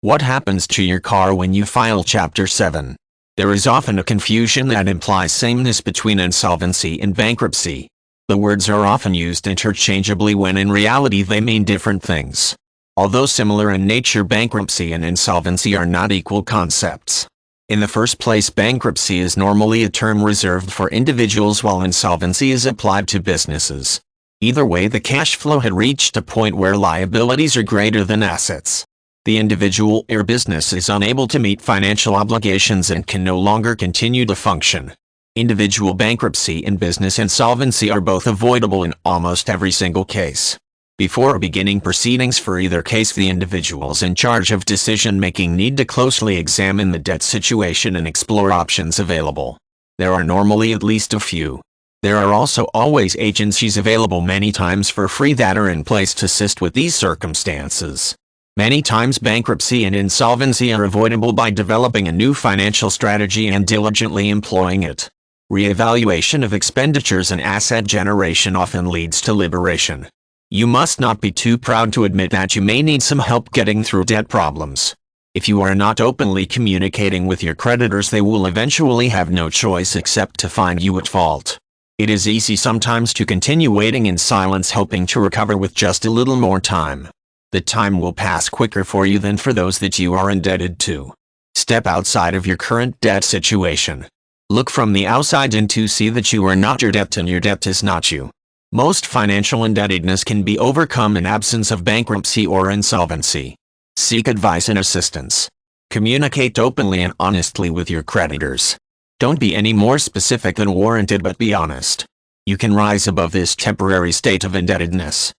What happens to your car when you file Chapter 7? There is often a confusion that implies sameness between insolvency and bankruptcy. The words are often used interchangeably when in reality they mean different things. Although similar in nature, bankruptcy and insolvency are not equal concepts. In the first place, bankruptcy is normally a term reserved for individuals while insolvency is applied to businesses. Either way, the cash flow had reached a point where liabilities are greater than assets. The individual or business is unable to meet financial obligations and can no longer continue to function. Individual bankruptcy and business insolvency are both avoidable in almost every single case. Before beginning proceedings for either case, the individuals in charge of decision-making need to closely examine the debt situation and explore options available. There are normally at least a few. There are also always agencies available many times for free that are in place to assist with these circumstances. Many times bankruptcy and insolvency are avoidable by developing a new financial strategy and diligently employing it. Reevaluation of expenditures and asset generation often leads to liberation. You must not be too proud to admit that you may need some help getting through debt problems. If you are not openly communicating with your creditors, they will eventually have no choice except to find you at fault. It is easy sometimes to continue waiting in silence, hoping to recover with just a little more time. The time will pass quicker for you than for those that you are indebted to. Step outside of your current debt situation. Look from the outside in to see that you are not your debt and your debt is not you. Most financial indebtedness can be overcome in absence of bankruptcy or insolvency. Seek advice and assistance. Communicate openly and honestly with your creditors. Don't be any more specific than warranted, but be honest. You can rise above this temporary state of indebtedness.